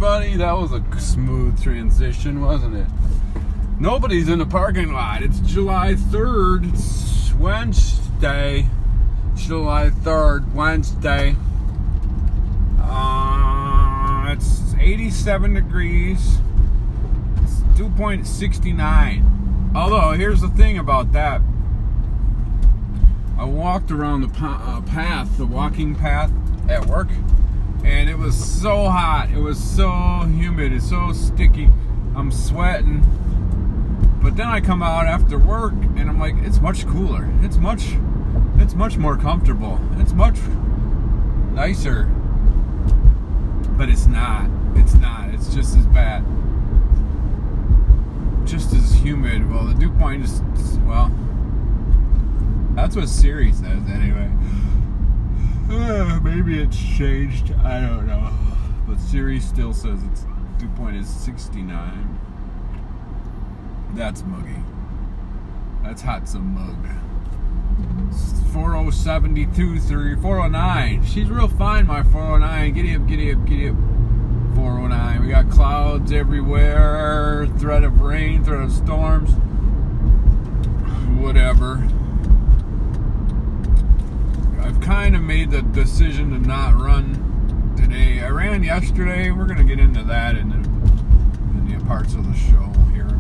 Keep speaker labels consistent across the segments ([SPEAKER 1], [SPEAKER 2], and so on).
[SPEAKER 1] everybody. That was a smooth transition, wasn't it? Nobody's in the parking lot. It's July 3rd. It's Wednesday. July 3rd, Wednesday. It's 87 degrees. It's 2.69. Although, here's the thing about that. I walked around the path, the walking path at work, and it was so hot. It was so humid. It's so sticky. I'm sweating. But then I come out after work, and I'm like, it's much cooler. It's much more comfortable. It's much nicer. But it's not. It's not. It's just as bad. Just as humid. Well, the dew point is, well, that's what Siri says anyway. Maybe it's changed. I don't know. But Siri still says its dew point is 69. That's muggy. That's hot some mug. 4072 through 409. She's real fine, my 409. Giddy up, giddy up, giddy up. 409. We got clouds everywhere. Threat of rain, threat of storms. Whatever. I've kind of made the decision to not run today. I ran yesterday. We're going to get into that in the parts of the show here.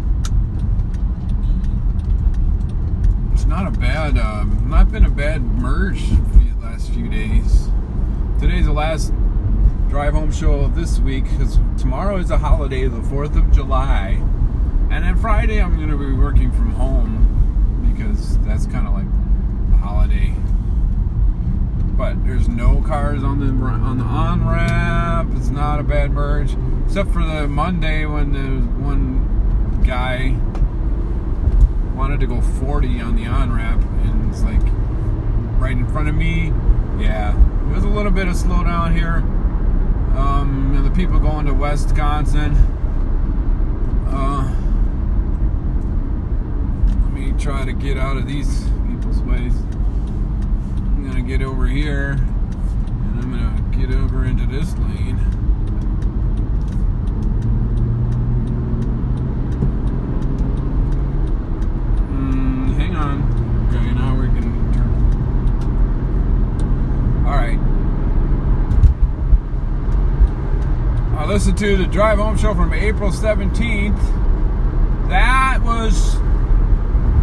[SPEAKER 1] It's not a bad, not been a bad merge for the last few days. Today's the last drive home show of this week because tomorrow is a holiday, the 4th of July. And then Friday I'm going to be working from home because that's kind of like a holiday. But there's no cars on the on-ramp. It's not a bad merge. Except for the Monday when the one guy wanted to go 40 on the on-ramp. And it's like right in front of me. Yeah, there's a little bit of slowdown here. The people going to Wisconsin. Let me try to get out of these people's ways. I'm gonna get over here, and I'm gonna get over into this lane. Hang on. Okay, now we can turn. Alright. I listened to the Drive Home Show from April 17th. That was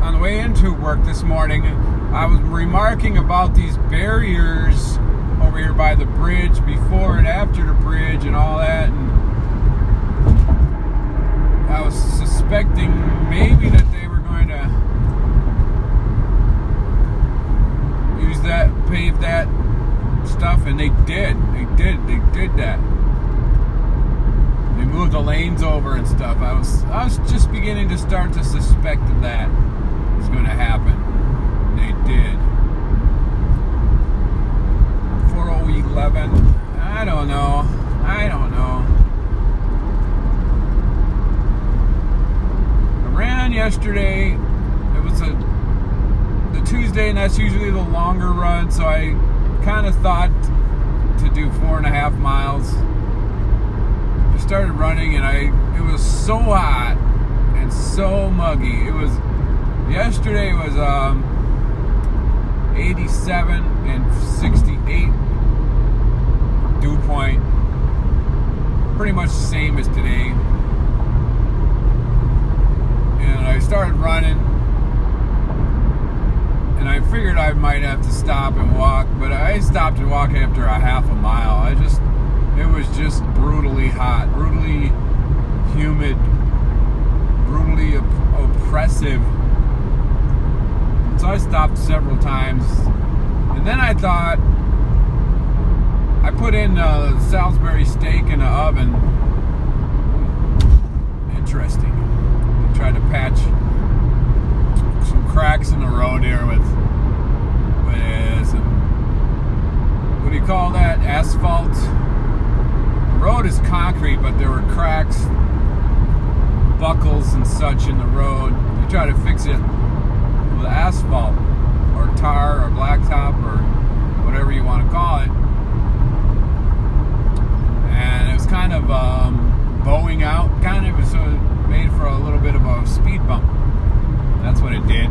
[SPEAKER 1] on the way into work this morning. I was remarking about these barriers over here by the bridge, before and after the bridge and all that, and I was suspecting maybe that they were going to use that, pave that stuff, and they did that. They moved the lanes over and stuff. I was just beginning to start to suspect that was going to happen. They did. 4011. I don't know. I ran yesterday. It was the Tuesday, and that's usually the longer run, so I kind of thought to do 4.5 miles. I started running, and it was so hot and so muggy. Yesterday was 87 and 68 dew point. Pretty much the same as today. And I started running, and I figured I might have to stop and walk, but I stopped and walked after a half a mile. It was just brutally hot, brutally humid, brutally oppressive. So I stopped several times, and then I thought, I put in Salisbury steak in the oven. Interesting. I tried to patch some cracks in the road here with some, what do you call that? Asphalt. The road is concrete, but there were cracks, buckles and such in the road. I tried to fix it with asphalt or tar or blacktop or whatever you want to call it, and it was kind of bowing out, kind of, so it made for a little bit of a speed bump. That's what it did.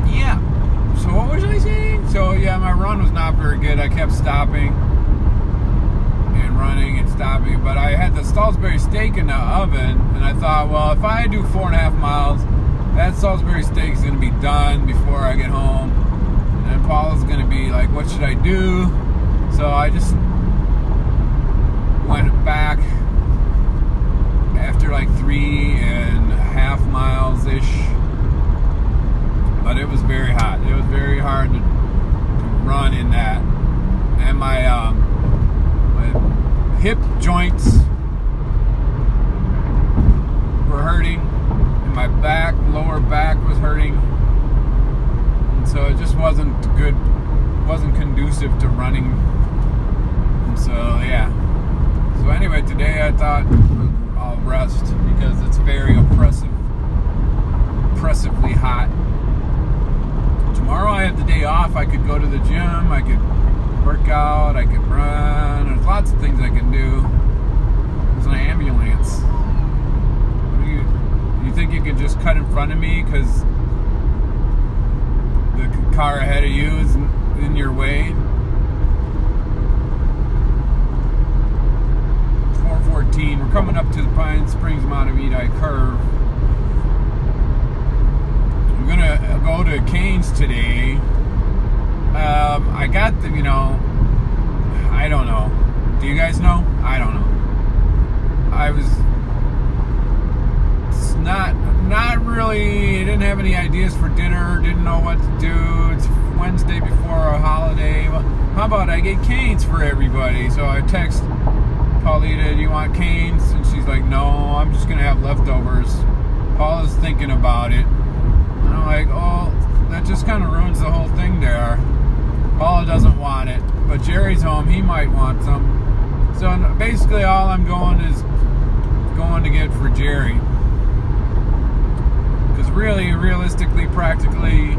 [SPEAKER 1] Yeah. So what was I saying? So yeah, my run was not very good. I kept stopping and running and stopping, but I had the Salisbury steak in the oven, and I thought, well, if I do 4.5 miles, that Salisbury steak is going to be done before I get home. And Paula's going to be like, what should I do? So I just went back after like 3.5 miles-ish. But it was very hot. It was very hard to run in that. And my hip joints were hurting. And my back, lower back was hurting. And so it just wasn't good, wasn't conducive to running. And so, yeah. So anyway, today I thought I'll rest because it's very oppressively hot. Tomorrow I have the day off. I could go to the gym, I could work out, I could run. There's lots of things I can do. There's an ambulance. Do you think you could just cut in front of me because the car ahead of you is in your way? 414. We're coming up to the Pine Springs Montevideo curve. I'm gonna go to Canes today. I got the, I don't know. Do you guys know? I don't know. I was not really, didn't have any ideas for dinner, didn't know what to do. It's Wednesday before a holiday. Well, how about I get Canes for everybody? So I text Paulita, do you want Canes? And she's like, no, I'm just gonna have leftovers. Paula's thinking about it. And I'm like, oh, that just kind of ruins the whole thing there. Paula doesn't want it, but Jerry's home, he might want some. So basically all I'm going to get for Jerry. Because really, realistically, practically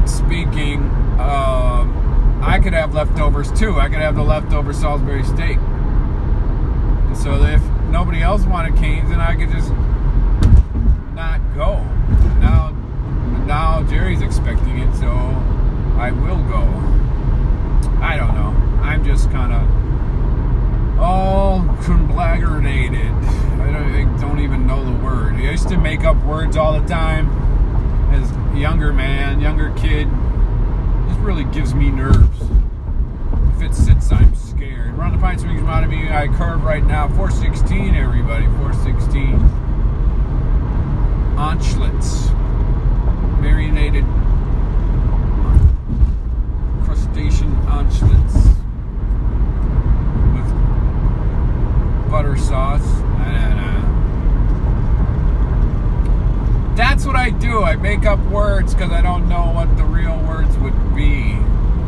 [SPEAKER 1] speaking, I could have leftovers too. I could have the leftover Salisbury steak. And so if nobody else wanted Canes, then I could just not go. Now Jerry's expecting it, so I will go. I don't know. I'm just kind of all conglagerated. I don't even know the word. I used to make up words all the time as a younger kid. This really gives me nerves. If it sits, I'm scared. We're on the Pine Springs Montevideo curve right now. 416, everybody. 416. Aunchlitz. Marinated crustacean aunchlitz with butter sauce. That's what I do. I make up words because I don't know what the real words would be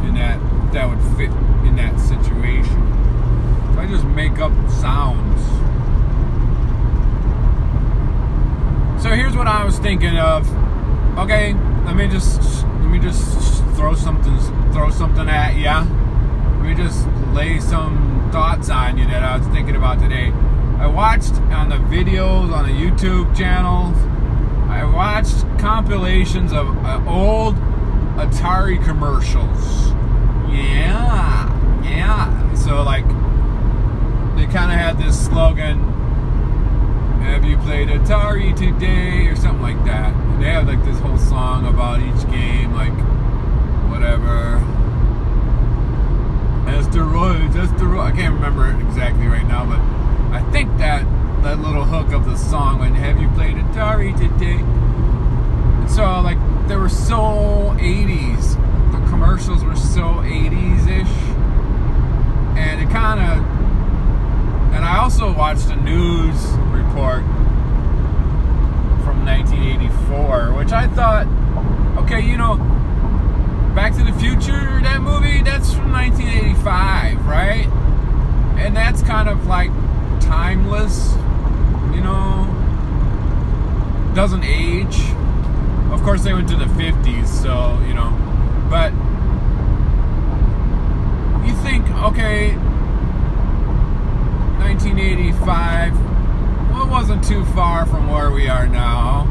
[SPEAKER 1] in that would fit in that situation. So I just make up sounds. So here's what I was thinking of. Okay, let me just throw something at you. Let me just lay some thoughts on you that I was thinking about today. I watched on the videos on the YouTube channels. I watched compilations of old Atari commercials. Yeah. So like, they kind of had this slogan, have you played Atari today? Or something like that. And they have like this whole song about each game, like whatever. Asteroids. I can't remember it exactly right now, but I think that little hook of the song went, have you played Atari today? And so like, they were so 80s. The commercials were so 80s-ish. And it kind of, and I also watched a news report from 1984, which I thought, okay, Back to the Future, that movie, that's from 1985, right? And that's kind of like timeless, doesn't age. Of course, they went to the 50s, so, but you think, okay, 35, well, it wasn't too far from where we are now.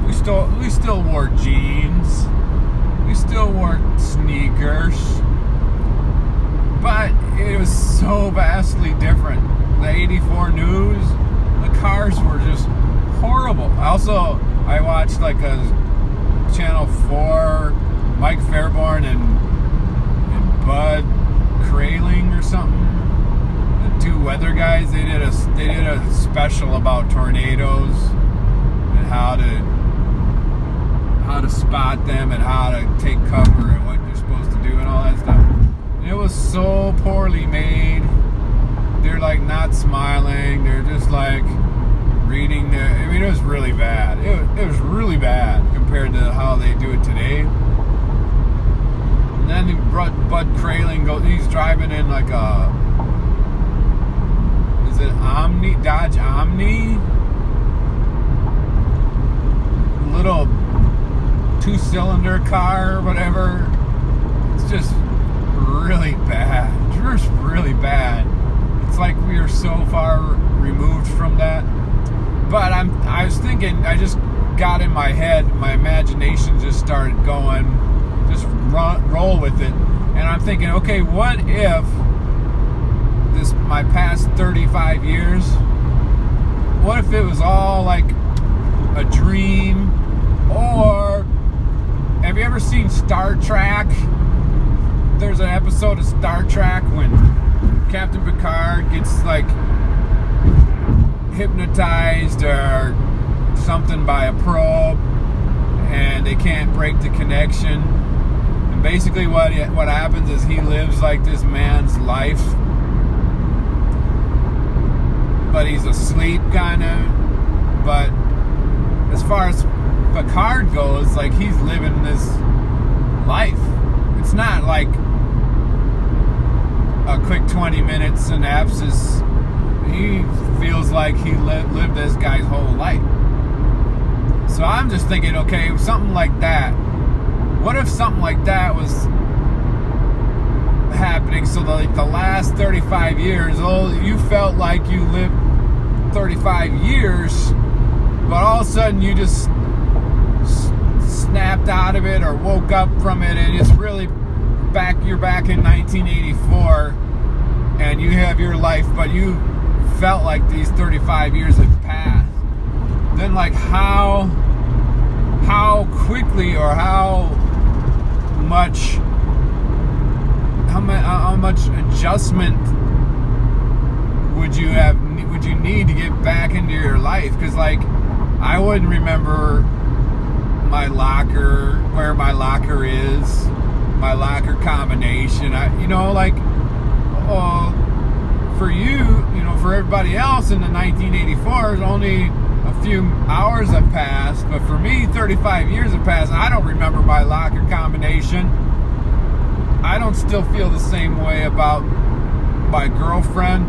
[SPEAKER 1] We still wore jeans. We still wore sneakers. But it was so vastly different. The 84 News, the cars were just horrible. Also, I watched like a Channel 4, Mike Fairborn and Bud Kraling or something. The two weather guys, they did a special about tornadoes and how to spot them and how to take cover and what you're supposed to do and all that stuff. And it was so poorly made. They're like not smiling. They're just like reading I mean, it was really bad. It was really bad compared to how they do it today. And then Bud Kraling goes. He's driving in like a, is it Dodge Omni? Little 2-cylinder car or whatever. It's just really bad. It's just really bad. It's like we are so far removed from that. But I was thinking, I just got in my head, my imagination just started going, just roll with it. And I'm thinking, okay, what if my past 35 years, what if it was all like a dream? Or have you ever seen Star Trek? There's an episode of Star Trek when Captain Picard gets like hypnotized or something by a probe and they can't break the connection. And basically what happens is he lives like this man's life, but he's asleep kind of. But as far as Picard goes, like he's living this life. It's not like a quick 20-minute synopsis. He feels like he lived this guy's whole life. So I'm just thinking, okay, something like that. What if something like that was happening? So like the last 35 years, you felt like you lived 35 years, but all of a sudden you just snapped out of it or woke up from it, and it's really you're back in 1984 and you have your life, but you felt like these 35 years have passed. Then like how quickly or how much adjustment would you need to get back into your life? Because like I wouldn't remember my locker, where my locker is, my locker combination. For you, for everybody else in the 1984, only a few hours have passed, but for me, 35 years have passed, and I don't remember my locker combination. I don't still feel the same way about my girlfriend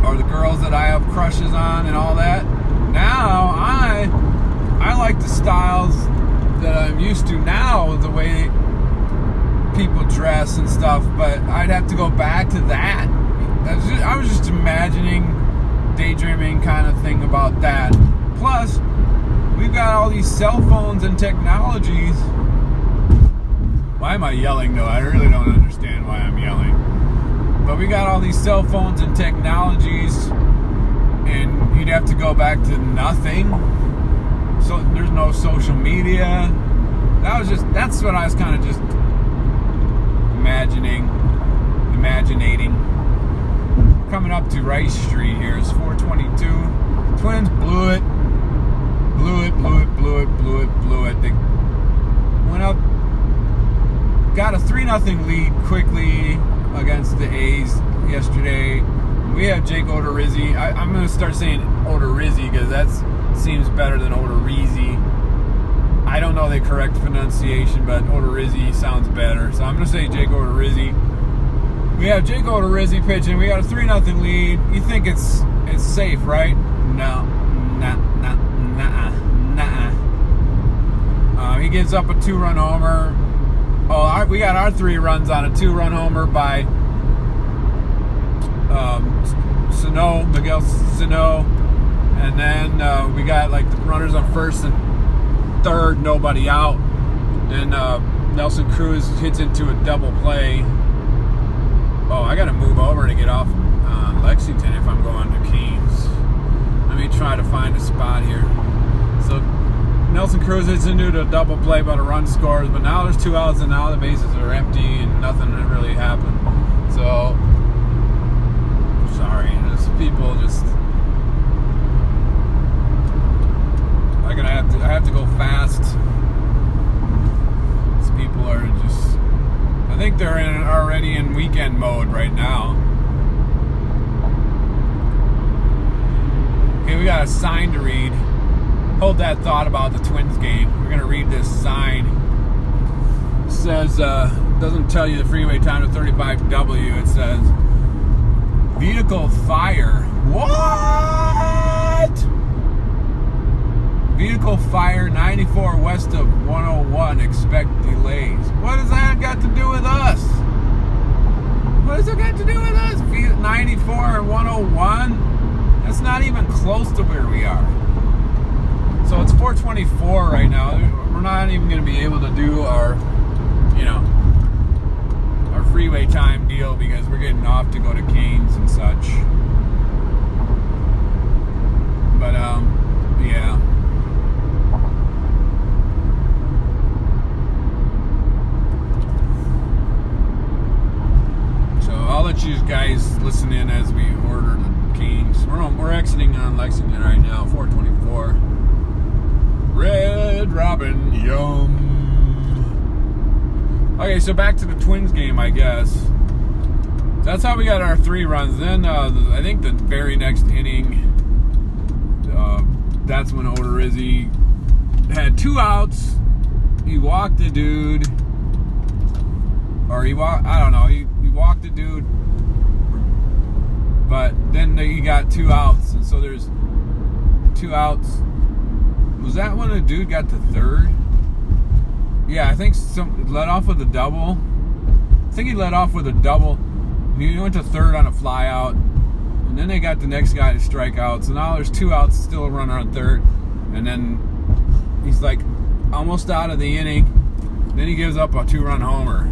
[SPEAKER 1] or the girls that I have crushes on and all that. Now, I like the styles that I'm used to now, the way people dress and stuff, but I'd have to go back to that. I was just imagining, daydreaming kind of thing about that. Plus, we've got all these cell phones and technologies. Why am I yelling though? I really don't understand why I'm yelling. But we got all these cell phones and technologies, and you'd have to go back to nothing. So there's no social media. That's what I was kind of just imaginating. Coming up to Rice Street here is 422. Twins blew it. They went up, got a 3-0 lead quickly against the A's yesterday. We have Jake Odorizzi. I'm going to start saying Odorizzi because that seems better than Odorizzi. I don't know the correct pronunciation, but Odorizzi sounds better. So I'm going to say Jake Odorizzi. We have Jake Odorizzi pitching. We got a 3-0 lead. You think it's safe, right? No. Nah. He gives up a 2-run homer. We got our 3 runs on a 2-run homer by Sano, Miguel Sano, and then we got like the runners on first and third, nobody out. Then Nelson Cruz hits into a double play. Oh, I got to move over to get off Lexington if I'm going to Keynes. Let me try to find a spot here. So Nelson Cruz hits into a double play, but a run scores. But now there's 2 outs, and now the bases are empty, and nothing really happened. So sorry, there's people just. I have to go fast. These people are just. I think they're already in weekend mode right now. Okay, we got a sign to read. Hold that thought about the Twins game. We're gonna read this sign. It says, doesn't tell you the freeway time to 35W. It says, vehicle fire. What? Vehicle fire 94 west of 101. Expect delays. What does that got to do with us? What does it got to do with us? 94 and 101? That's not even close to where we are. So it's 4:24 right now. We're not even going to be able to do our, our freeway time deal because we're getting off to go to Keynes and such. But, yeah. So I'll let you guys listen in as we order the Keynes. We're exiting on Lexington right now, 4:24. Red Robin, yum. Okay, so back to the Twins game, I guess. That's how we got our 3 runs. Then I think the very next inning, that's when Odorizzi had 2 outs. He walked the dude, or he walked the dude, but then he got 2 outs, and so there's 2 outs. Was that when a dude got to third? Yeah, I think led off with a double. I think he led off with a double. He went to third on a fly out. And then they got the next guy to strike out. So now there's 2 outs, still a runner on third. And then he's like almost out of the inning. Then he gives up a 2-run homer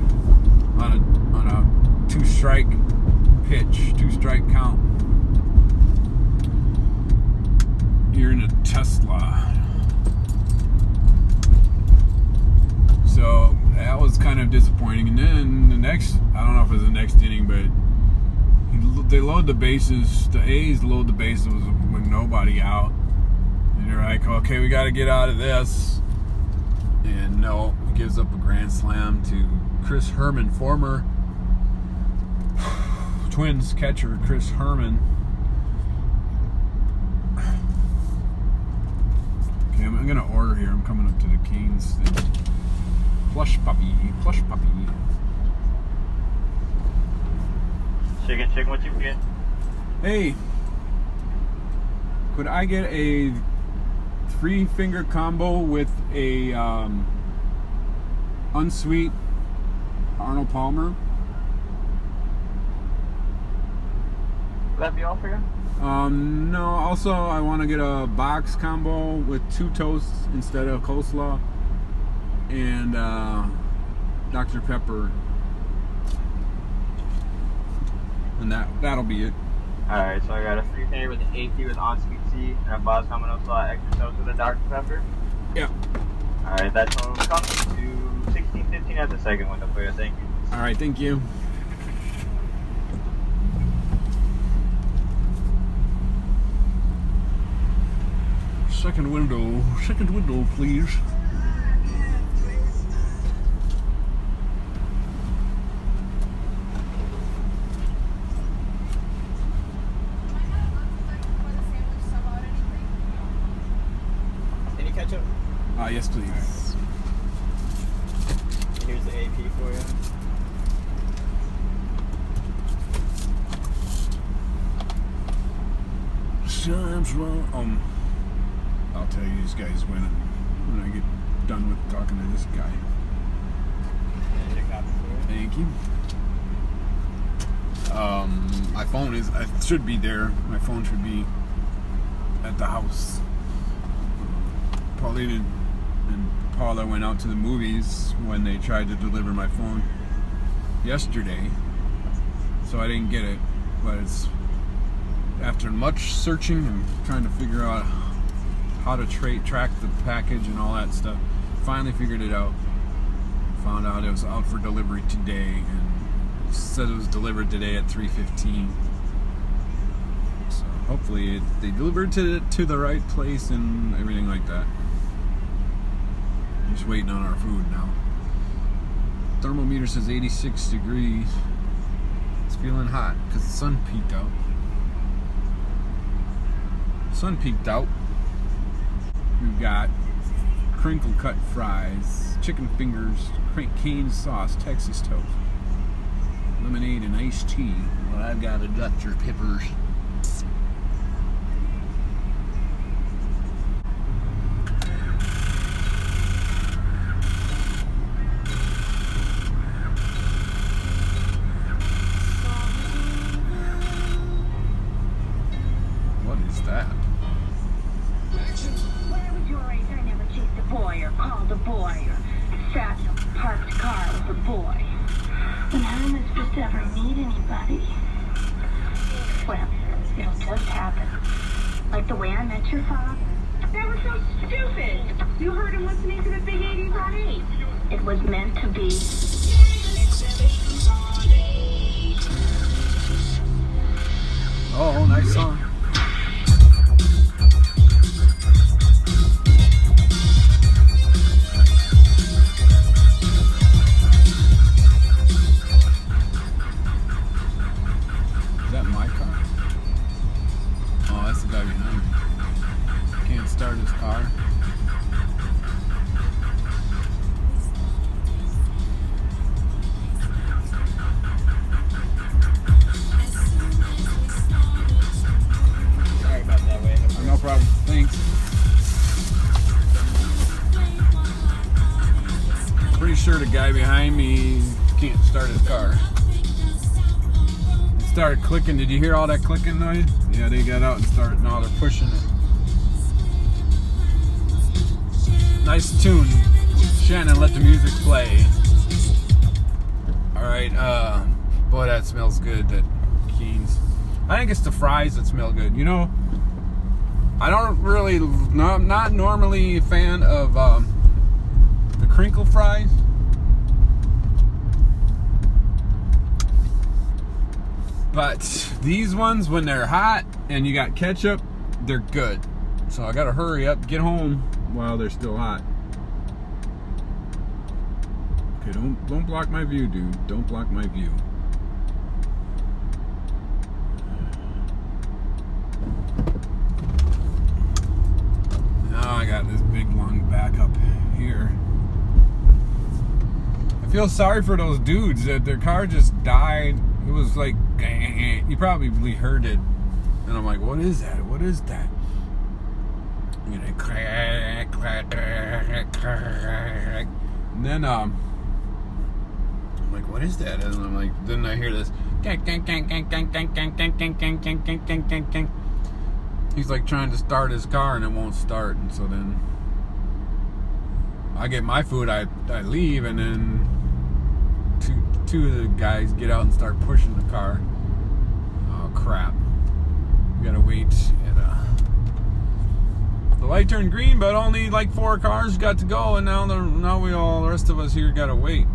[SPEAKER 1] on a 2-strike pitch, 2-strike count. You're in a Tesla. So that was kind of disappointing. And then the next, I don't know if it was the next inning, but they load the bases. The A's load the bases with nobody out. And they're like, okay, we got to get out of this. And no, he gives up a grand slam to Chris Herman, former Twins catcher Chris Herman. Okay, I'm going to order here. I'm coming up to the Keynes thing. Plush puppy.
[SPEAKER 2] Chicken, what you get?
[SPEAKER 1] Hey, could I get a 3-finger combo with a unsweet Arnold Palmer?
[SPEAKER 2] Would that be all for you?
[SPEAKER 1] No. Also, I want to get a box combo with 2 toasts instead of coleslaw. And Dr. Pepper, and that'll be it.
[SPEAKER 2] Alright, so I got a 3-finger with an AP with on-sweet tea and a boss combo slaw extra toast with a Dr. Pepper.
[SPEAKER 1] Yeah.
[SPEAKER 2] Alright, that total comes to $16.15 at the second window for you. Thank you.
[SPEAKER 1] Alright, thank you. Second window, please.
[SPEAKER 2] Ketchup?
[SPEAKER 1] Yes, please.
[SPEAKER 2] Here's the AP for you.
[SPEAKER 1] Sounds wrong. I'll tell you these guys when I get done with talking to this guy.
[SPEAKER 2] Here's your copy for you.
[SPEAKER 1] Thank you. My phone is, I should be there. My phone should be at the house. Pauline and Paula went out to the movies when they tried to deliver my phone yesterday, so I didn't get it. But it's after much searching and trying to figure out how to track the package and all that stuff, finally figured it out. Found out it was out for delivery today, and it said it was delivered today at 3:15. So hopefully they delivered to the right place and everything like that. Just waiting on our food now. Thermometer says 86 degrees. It's feeling hot because the sun peeked out. Sun peeked out. We've got crinkle cut fries, chicken fingers, cane sauce, Texas toast, lemonade and iced tea. What I've got is Dr. Peppers. What is that?
[SPEAKER 3] Where was your race? I never chased a boy or called a boy or sat in a parked car with a boy. When I'm supposed to ever meet anybody, well, it'll just happen. Like the way I met your father.
[SPEAKER 4] That was so stupid. You heard him listening to the big 80s on 8.
[SPEAKER 3] It was meant to be.
[SPEAKER 1] Oh, nice song. Is that my car? Oh, that's the guy behind me. Can't start his car.
[SPEAKER 2] Sorry about that, Wade.
[SPEAKER 1] No problem. Thanks. Pretty sure the guy behind me can't start his car. It started clicking. Did you hear all that clicking noise? Yeah, they got out and started. Now they're pushing it. Nice tune. Shannon, let the music play. Alright, boy, that smells good, that Keen's. I think it's the fries that smell good. You know, I don't really, not normally a fan of the crinkle fries. But these ones, when they're hot and you got ketchup, they're good. So I gotta hurry up, get home while they're still hot. Okay, don't block my view, dude. Don't block my view. Now I got this big long back up here. I feel sorry for those dudes that their car just died. It was like, you probably heard it. And I'm like, what is that? What is that? You know, crack, crack, crack, crack. And then, I'm like, what is that? And I'm like, then I hear this. He's like trying to start his car and it won't start. And so then I get my food, I leave, and then two of the guys get out and start pushing the car. Oh crap. We gotta wait. The light turned green, but only like 4 cars got to go, and now the rest of us here gotta wait.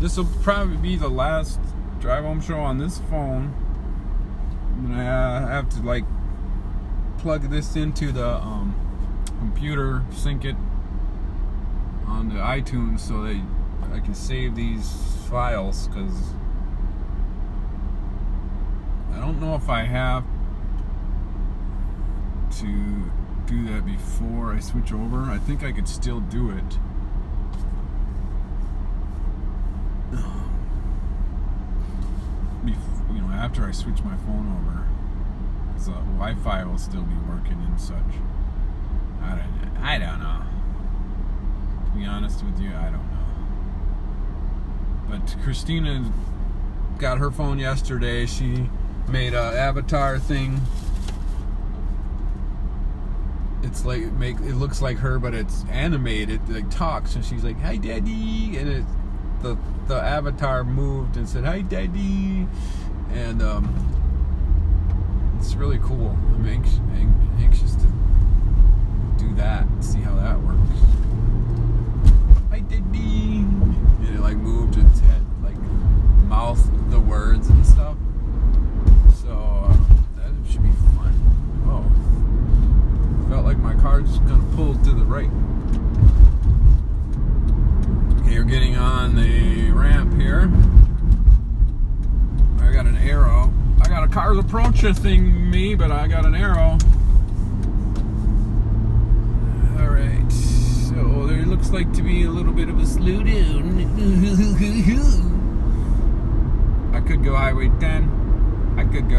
[SPEAKER 1] This will probably be the last drive home show on this phone. I have to like plug this into the computer, sync it on the iTunes so that I can save these files, because I don't know if I have to do that before I switch over. I think I could still do it. You know, after I switch my phone over, so Wi-Fi will still be working and such. I don't know. To be honest with you, I don't know. But Christina got her phone yesterday. She made a avatar thing. It's like it looks like her, but it's animated. It like talks, and she's like, "Hi, Daddy," and the avatar moved and said, "Hi, Daddy," and it's really cool. I'm anxious to do that, see how that works. Hi, Daddy, and it like moved its head, like mouthed the words and stuff. So that should be fun. Oh. Felt like my car's gonna pull to the right. Okay, you're getting on the ramp here. I got an arrow. I got a car's approaching me, but I got an arrow. Alright, so there looks like to be a little bit of a slowdown. I could go Highway 10. I think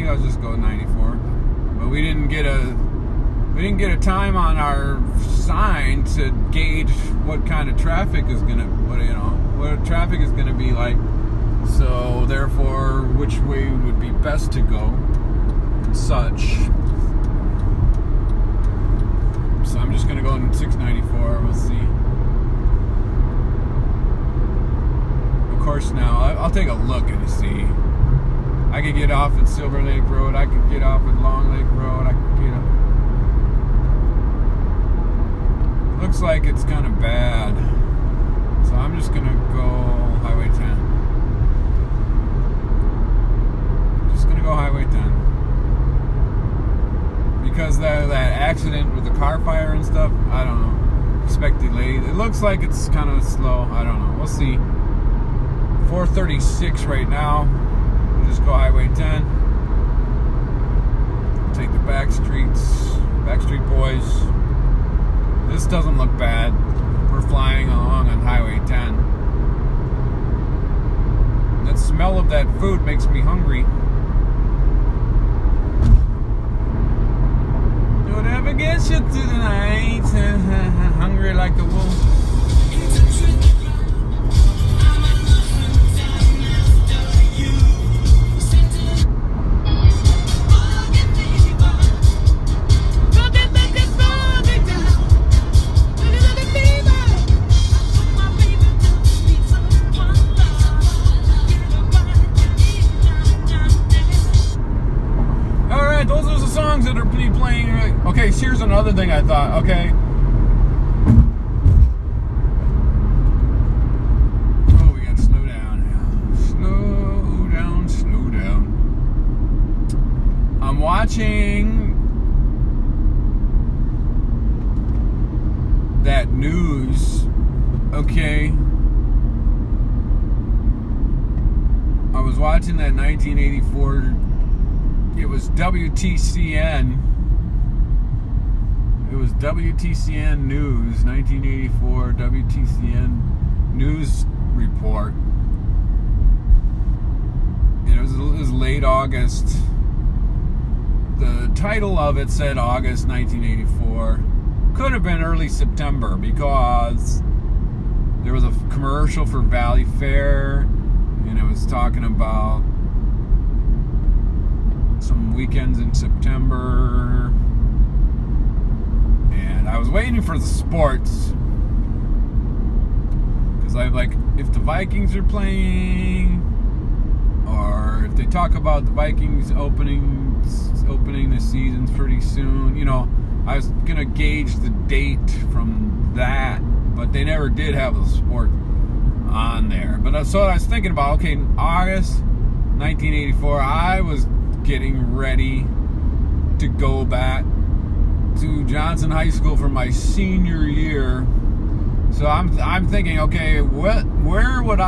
[SPEAKER 1] I'll just go 94. But we didn't get a time on our sign to gauge what kind of traffic is what traffic is gonna be like. So therefore, which way would be best to go and such. So I'm just gonna go in 694. We'll see. Of course, now I'll take a look and see. I could get off at Silver Lake Road. I could get off at Long Lake Road. I could get up. Looks like it's kind of bad, so I'm just gonna go Highway 10. Just gonna go Highway 10 because that accident with the car fire and stuff. I don't know. Expect delayed. It looks like it's kind of slow. I don't know. We'll see. 436 right now. We'll just go Highway 10. Take the back streets. Backstreet Boys. This doesn't look bad. We're flying along on Highway 10. The smell of that food makes me hungry. Whatever gets you through the night. Hungry like a wolf. Those are the songs that are playing. Okay, here's another thing I thought. Okay. Oh, we gotta slow down. Slow down, slow down. I'm watching that news. Okay. I was watching that 1984. It was WTCN. It was WTCN News, 1984 WTCN News Report. And it was late August. The title of it said August 1984. Could have been early September because there was a commercial for Valley Fair, and it was talking about some weekends in September, and I was waiting for the sports because I'm like, if the Vikings are playing, or if they talk about the Vikings opening the seasons pretty soon, I was gonna gauge the date from that, but they never did have the sport on there. But so I was thinking about, okay, August 1984, I was getting ready to go back to Johnson High School for my senior year. So I'm thinking, okay, where was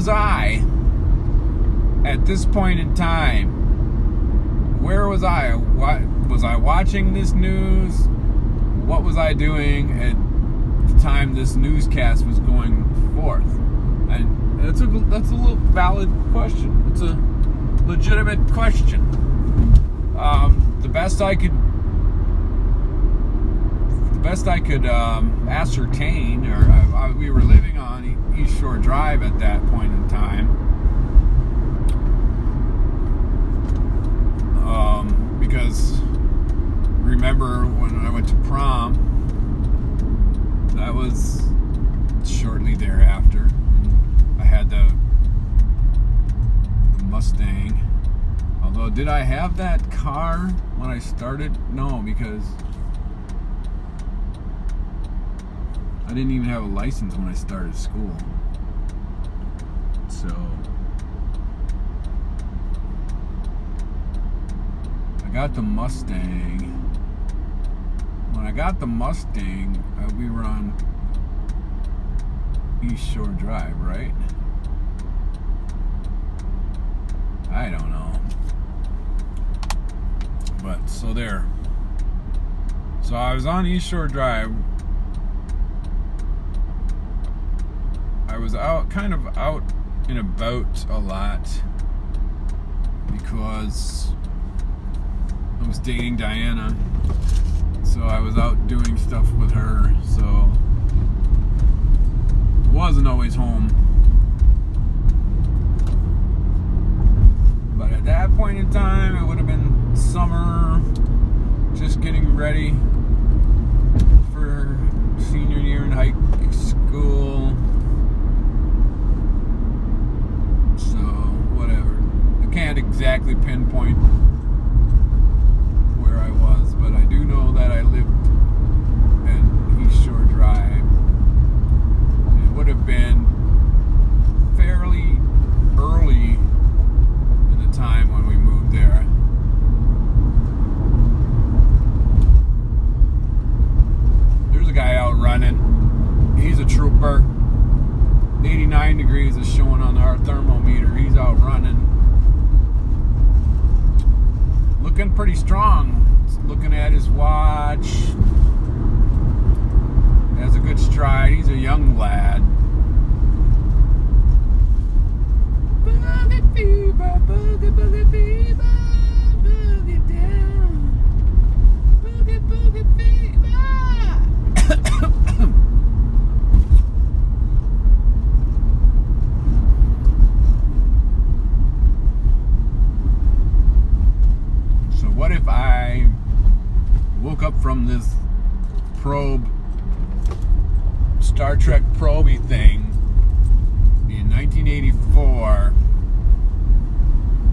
[SPEAKER 1] I at this point in time? Where was I? What was I watching this news? What was I doing at the time this newscast was going forth? And that's a little valid question. It's a legitimate question. The best I could ascertain, or we were living on East Shore Drive at that point in time, remember when I went to prom, that was shortly thereafter. I had the Mustang. Although, did I have that car when I started? No, because I didn't even have a license when I started school. So I got the Mustang. When I got the Mustang, we were on East Shore Drive, right? I don't know. But so there. So I was on East Shore Drive. I was kind of out and about a lot because I was dating Diana. So I was out doing stuff with her. So wasn't always home. But at that point in time, it would have been summer, just getting ready for senior year in high school. So, whatever. I can't exactly pinpoint where I was, but I do know that I lived in East Shore Drive. It would have been fairly early in the time when we moved there. There's a guy out running. He's a trooper. 89 degrees is showing on our thermometer. He's out running. Looking pretty strong. Looking at his watch. Has a good stride. He's a young lad. Boogie fever, boogie, boogie fever, boogie down. Boogie, boogie fever. So what if I woke up from this probe, Star Trek probey thing in 1984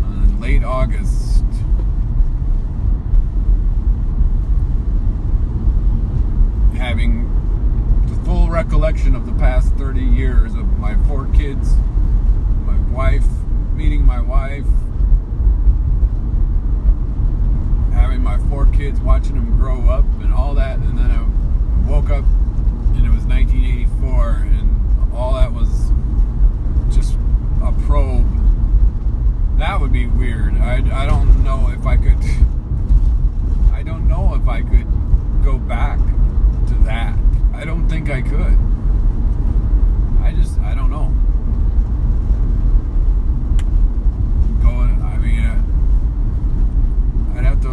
[SPEAKER 1] in late August, having the full recollection of the past 30 years of my 4 kids, my wife, meeting my wife, having my 4 kids, watching them grow up and all that, and then I woke up and it was 1984 and all that was just a probe. That would be weird. I don't know if I could go back to that. I don't think I could. I don't know. I'd have to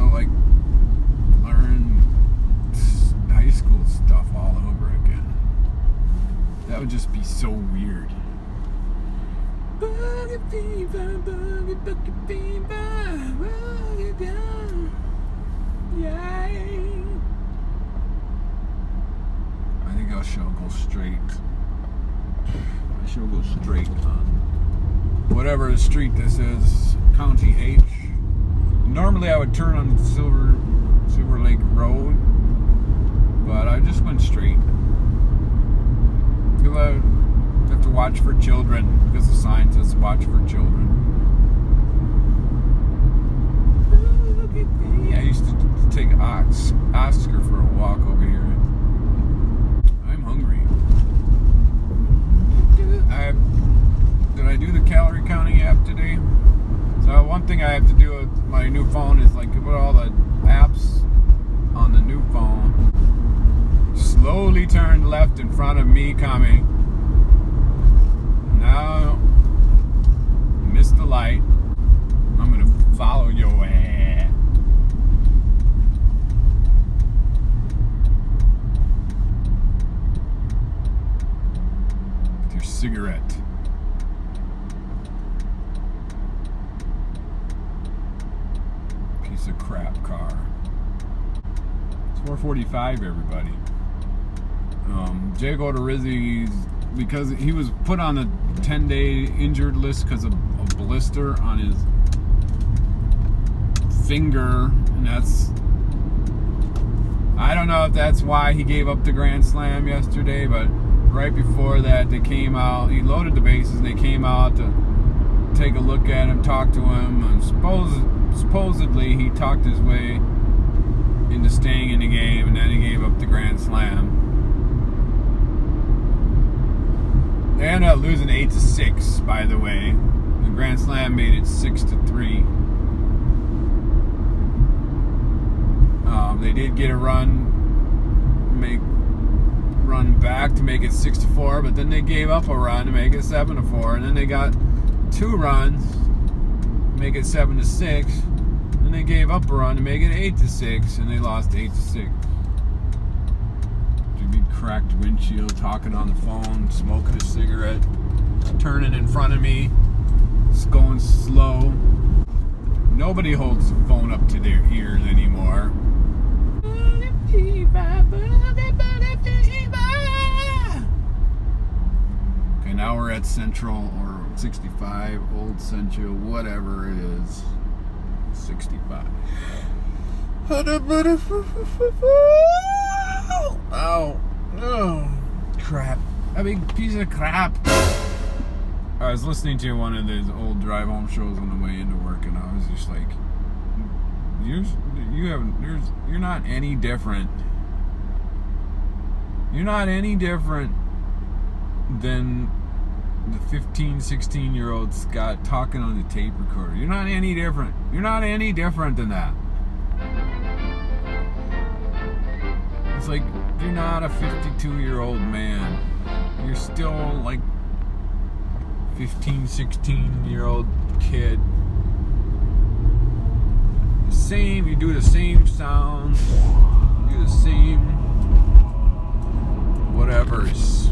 [SPEAKER 1] learn high school stuff all over again. That would just be so weird. Boogie fever, boogie, boogie fever, boogie down. Yay. I think I shall go straight. I shall go straight on whatever street this is, County H. Normally I would turn on Silver Lake Road, but I just went straight. Because I have to watch for children, because the sign says watch for children. Look at me. I used to take Oscar for a walk over here. I'm hungry. Did I do the calorie counting app today? So one thing I have to do with my new phone is put all the apps on the new phone. Slowly turn left in front of me coming. Now, missed the light. I'm gonna follow your ass. With your cigarette. Piece of crap car. 4:45, everybody. Jake Odorizzi, because he was put on a 10-day injured list because of a blister on his finger, and I don't know if that's why he gave up the Grand Slam yesterday, but right before that, they came out, he loaded the bases, and they came out to take a look at him, talk to him, and supposedly he talked his way into staying in the game, and then he gave up the Grand Slam. They ended up losing 8-6, by the way. The Grand Slam made it 6-3. They did get a run back to make it 6-4, but then they gave up a run to make it 7-4, and then they got 2 runs to make it 7-6, and they gave up a run to make it 8-6, and they lost 8-6. Big cracked windshield, talking on the phone, smoking a cigarette, turning in front of me, just going slow. Nobody holds the phone up to their ears anymore. Okay, now we're at Central or 65, Old Central, whatever it is. 65. Ow. Oh, crap. A big piece of crap. I was listening to one of those old drive home shows on the way into work, and I was just like, you're not any different. You're not any different than the 15, 16-year-old Scott talking on the tape recorder. You're not any different. You're not any different than that. It's like, you're not a 52-year-old man. You're still like 15, 16-year-old kid. The same, you do the same sounds, you do the same whatevers.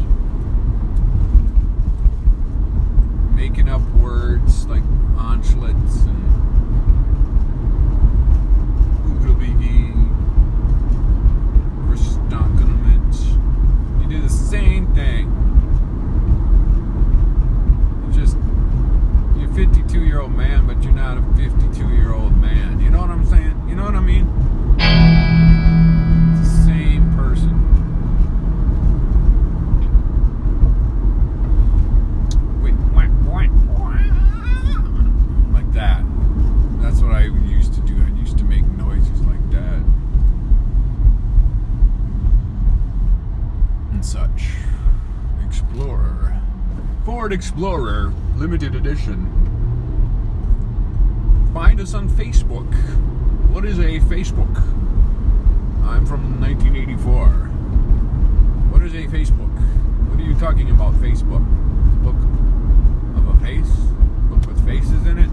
[SPEAKER 1] Making up words like Auschwitz and Oogalbee. You do the same thing. You're a 52-year-old man, but you're not a 52-year-old man. You know what I'm saying? You know what I mean? It's the same person. Wait, like that. That's what I used to do. I used to make noises like that. And such. Explorer. Ford Explorer limited edition. Find us on Facebook. What is a Facebook? I'm from 1984. What is a Facebook? What are you talking about, Facebook? Book of a face? Book with faces in it?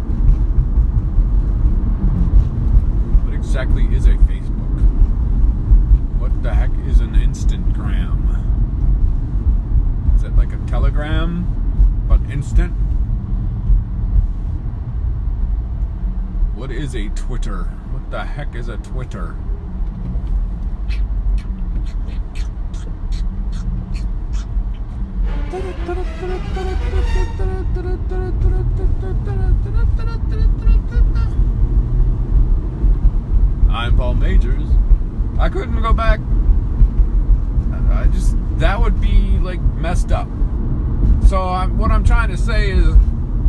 [SPEAKER 1] What exactly is a Facebook? What the heck is an Instagram? Is it like a Telegram, but instant? What is a Twitter? What the heck is a Twitter? I'm Paul Majors. I couldn't go back. That would be like messed up. So what I'm trying to say is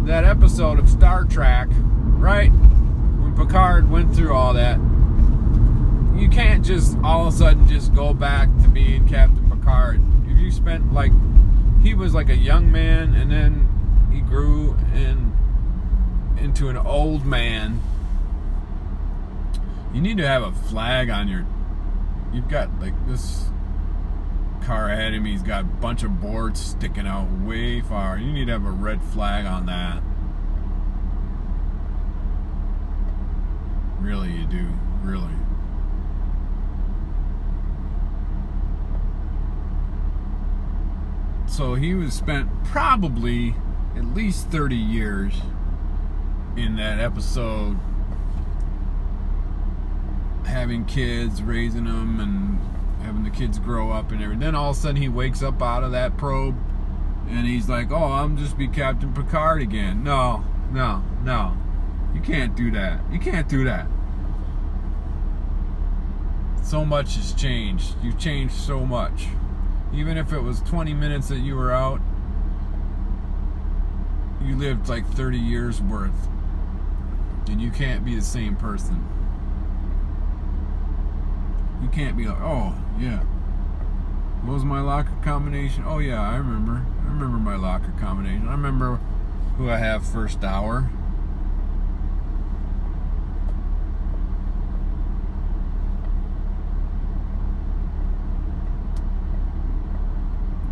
[SPEAKER 1] that episode of Star Trek, right? When Picard went through all that, you can't just all of a sudden just go back to being Captain Picard. If you spent like, he was like a young man and then he grew into an old man. You need to have a flag on your, you've got like this car ahead of me, he's got a bunch of boards sticking out way far. You need to have a red flag on that. Really, you do. Really. So he was spent probably at least 30 years in that episode having kids, raising them, and having the kids grow up and everything. Then all of a sudden he wakes up out of that probe and he's like, oh, I'm just be Captain Picard again. No. You can't do that. You can't do that. So much has changed. You've changed so much. Even if it was 20 minutes that you were out, you lived like 30 years worth. And you can't be the same person. You can't be like, oh, yeah. What was my locker combination? Oh, yeah, I remember. I remember my locker combination. I remember who I have first hour.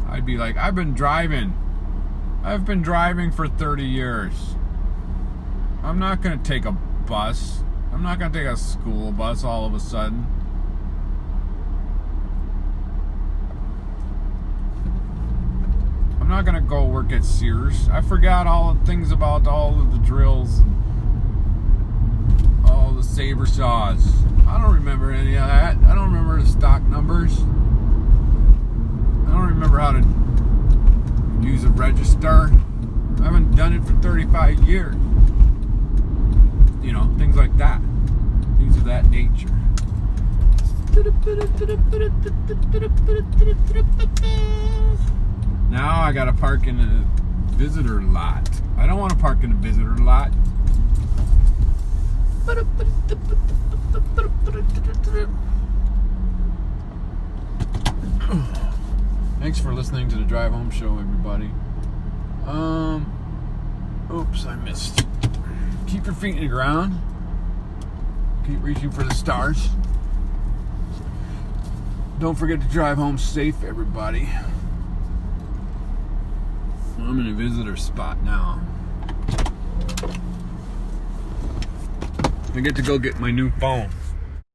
[SPEAKER 1] I'd be like, I've been driving for 30 years. I'm not going to take a bus. I'm not going to take a school bus all of a sudden. I'm not going to go work at Sears. I forgot all the things about all of the drills, all the saber saws. I don't remember any of that. I don't remember the stock numbers. I don't remember how to use a register. I haven't done it for 35 years. You know, things like that. Things of that nature. Now I gotta park in a visitor lot. I don't want to park in a visitor lot. Thanks for listening to the Drive Home Show, everybody. Oops, I missed. Keep your feet in the ground. Keep reaching for the stars. Don't forget to drive home safe, everybody. I'm in a visitor spot now. I get to go get my new phone.